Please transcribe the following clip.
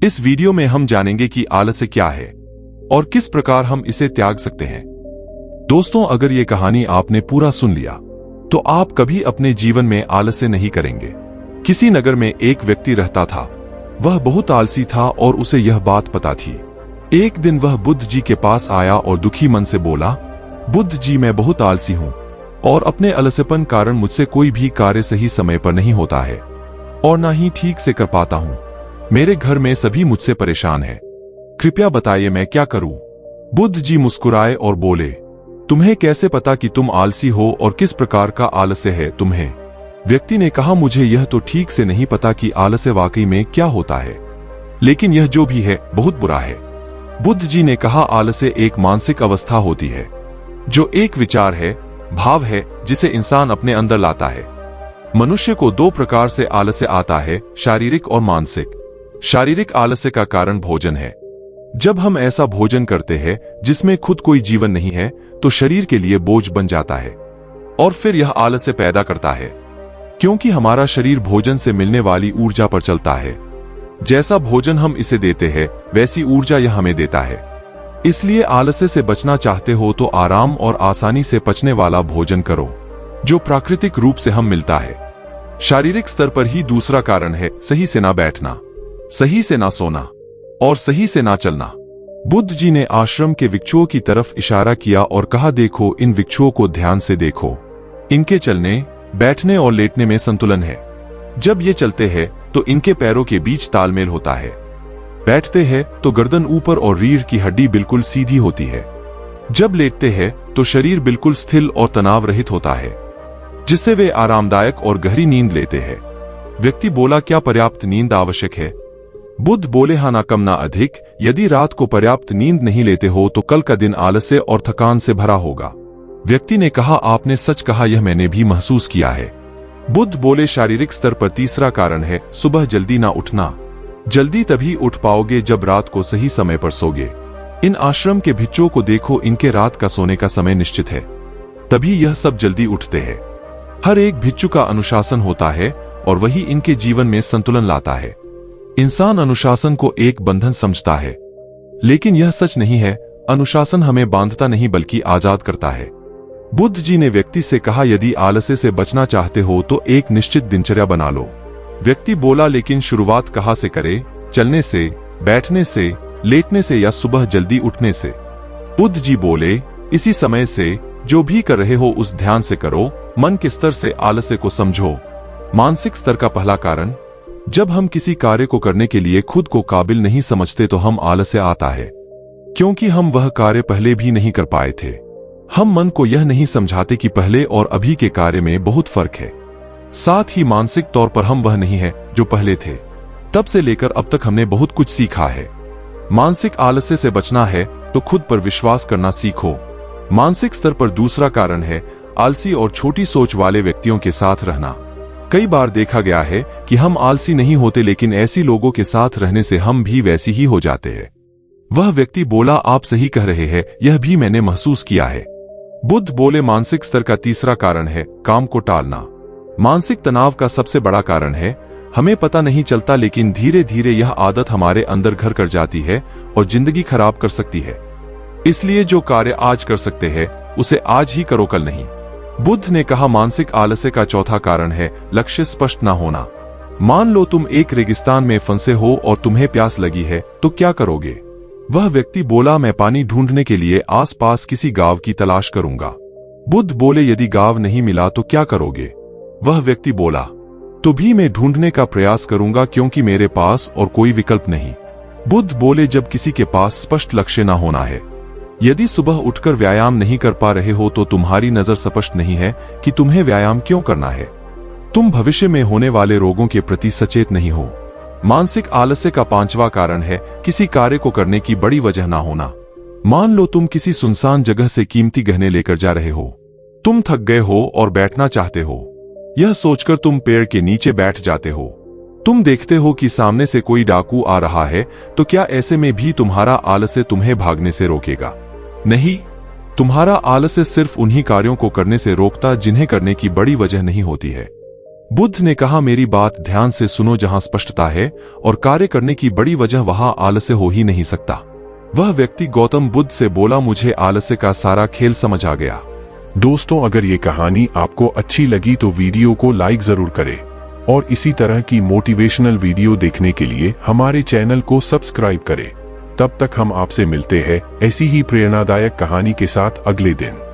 इस वीडियो में हम जानेंगे कि आलस्य क्या है और किस प्रकार हम इसे त्याग सकते हैं। दोस्तों, अगर ये कहानी आपने पूरा सुन लिया तो आप कभी अपने जीवन में आलस्य नहीं करेंगे। किसी नगर में एक व्यक्ति रहता था। वह बहुत आलसी था और उसे यह बात पता थी। एक दिन वह बुद्ध जी के पास आया और दुखी मन से बोला, बुद्ध जी, मैं बहुत आलसी हूं और अपने आलस्यपन कारण मुझसे कोई भी कार्य सही समय पर नहीं होता है और ना ही ठीक से कर पाता हूं। मेरे घर में सभी मुझसे परेशान हैं। कृपया बताइए मैं क्या करूं? बुद्ध जी मुस्कुराए और बोले, तुम्हें कैसे पता कि तुम आलसी हो और किस प्रकार का आलस्य है तुम्हें? व्यक्ति ने कहा, मुझे यह तो ठीक से नहीं पता कि आलस्य वाकई में क्या होता है, लेकिन यह जो भी है बहुत बुरा है। बुद्ध जी ने कहा, आलस्य एक मानसिक अवस्था होती है जो एक विचार है, भाव है जिसे इंसान अपने अंदर लाता है। मनुष्य को दो प्रकार से आलस्य आता है, शारीरिक और मानसिक। शारीरिक आलस्य का कारण भोजन है। जब हम ऐसा भोजन करते हैं जिसमें खुद कोई जीवन नहीं है तो शरीर के लिए बोझ बन जाता है और फिर यह आलस्य पैदा करता है, क्योंकि हमारा शरीर भोजन से मिलने वाली ऊर्जा पर चलता है। जैसा भोजन हम इसे देते हैं वैसी ऊर्जा यह हमें देता है। इसलिए आलस्य से बचना चाहते हो तो आराम और आसानी से पचने वाला भोजन करो जो प्राकृतिक रूप से हम मिलता है। शारीरिक स्तर पर ही दूसरा कारण है सही से ना बैठना, सही से ना सोना और सही से ना चलना। बुद्ध जी ने आश्रम के भिक्षुओं की तरफ इशारा किया और कहा, देखो, इन भिक्षुओं को ध्यान से देखो। इनके चलने, बैठने और लेटने में संतुलन है। जब ये चलते हैं तो इनके पैरों के बीच तालमेल होता है। बैठते हैं तो गर्दन ऊपर और रीढ़ की हड्डी बिल्कुल सीधी होती है। जब लेटते हैं तो शरीर बिल्कुल स्थिर और तनाव रहित होता है, जिससे वे आरामदायक और गहरी नींद लेते हैं। व्यक्ति बोला, क्या पर्याप्त नींद आवश्यक है? बुद्ध बोले, हाँ, ना कम ना अधिक। यदि रात को पर्याप्त नींद नहीं लेते हो तो कल का दिन आलस्य और थकान से भरा होगा। व्यक्ति ने कहा, आपने सच कहा, यह मैंने भी महसूस किया है। बुद्ध बोले, शारीरिक स्तर पर तीसरा कारण है सुबह जल्दी ना उठना। जल्दी तभी उठ पाओगे जब रात को सही समय पर सोगे। इन आश्रम के भिक्षुओं को देखो, इनके रात का सोने का समय निश्चित है, तभी यह सब जल्दी उठते हैं। हर एक भिक्षु का अनुशासन होता है और वही इनके जीवन में संतुलन लाता है। इंसान अनुशासन को एक बंधन समझता है, लेकिन यह सच नहीं है। अनुशासन हमें बांधता नहीं बल्कि आजाद करता है। बुद्ध जी ने व्यक्ति से कहा, यदि आलस्य से बचना चाहते हो तो एक निश्चित दिनचर्या बना लो। व्यक्ति बोला, लेकिन शुरुआत कहां से करें? चलने से, बैठने से, लेटने से या सुबह जल्दी उठने से? बुद्ध जी बोले, इसी समय से जो भी कर रहे हो उस ध्यान से करो। मन के स्तर से आलस्य को समझो। मानसिक स्तर का पहला कारण, जब हम किसी कार्य को करने के लिए खुद को काबिल नहीं समझते तो हम आलस्य आता है, क्योंकि हम वह कार्य पहले भी नहीं कर पाए थे। हम मन को यह नहीं समझाते कि पहले और अभी के कार्य में बहुत फर्क है। साथ ही मानसिक तौर पर हम वह नहीं है जो पहले थे। तब से लेकर अब तक हमने बहुत कुछ सीखा है। मानसिक आलस्य से बचना है तो खुद पर विश्वास करना सीखो। मानसिक स्तर पर दूसरा कारण है आलसी और छोटी सोच वाले व्यक्तियों के साथ रहना। कई बार देखा गया है कि हम आलसी नहीं होते, लेकिन ऐसी लोगों के साथ रहने से हम भी वैसी ही हो जाते हैं। वह व्यक्ति बोला, आप सही कह रहे हैं, यह भी मैंने महसूस किया है। बुद्ध बोले, मानसिक स्तर का तीसरा कारण है काम को टालना। मानसिक तनाव का सबसे बड़ा कारण है हमें पता नहीं चलता, लेकिन धीरे धीरे यह आदत हमारे अंदर घर कर जाती है और जिंदगी खराब कर सकती है। इसलिए जो कार्य आज कर सकते हैं उसे आज ही करो, कल नहीं। बुद्ध ने कहा, मानसिक आलस्य का चौथा कारण है लक्ष्य स्पष्ट ना होना। मान लो तुम एक रेगिस्तान में फंसे हो और तुम्हें प्यास लगी है, तो क्या करोगे? वह व्यक्ति बोला, मैं पानी ढूंढने के लिए आसपास किसी गांव की तलाश करूंगा। बुद्ध बोले, यदि गांव नहीं मिला तो क्या करोगे? वह व्यक्ति बोला, तो भी मैं ढूंढने का प्रयास करूंगा, क्योंकि मेरे पास और कोई विकल्प नहीं। बुद्ध बोले, जब किसी के पास स्पष्ट लक्ष्य ना होना है, यदि सुबह उठकर व्यायाम नहीं कर पा रहे हो तो तुम्हारी नजर स्पष्ट नहीं है कि तुम्हें व्यायाम क्यों करना है। तुम भविष्य में होने वाले रोगों के प्रति सचेत नहीं हो। मानसिक आलस्य का पांचवा कारण है किसी कार्य को करने की बड़ी वजह ना होना। मान लो तुम किसी सुनसान जगह से कीमती गहने लेकर जा रहे हो। तुम थक गए हो और बैठना चाहते हो। यह सोचकर तुम पेड़ के नीचे बैठ जाते हो। तुम देखते हो कि सामने से कोई डाकू आ रहा है, तो क्या ऐसे में भी तुम्हारा आलस्य तुम्हें भागने से रोकेगा? नहीं, तुम्हारा आलस्य सिर्फ उन्हीं कार्यों को करने से रोकता जिन्हें करने की बड़ी वजह नहीं होती है। बुद्ध ने कहा, मेरी बात ध्यान से सुनो, जहां स्पष्टता है और कार्य करने की बड़ी वजह, वहां आलस्य हो ही नहीं सकता। वह व्यक्ति गौतम बुद्ध से बोला, मुझे आलस्य का सारा खेल समझ आ गया। दोस्तों, अगर ये कहानी आपको अच्छी लगी तो वीडियो को लाइक जरूर करें और इसी तरह की मोटिवेशनल वीडियो देखने के लिए हमारे चैनल को सब्सक्राइब करें। तब तक हम आपसे मिलते हैं ऐसी ही प्रेरणादायक कहानी के साथ अगले दिन।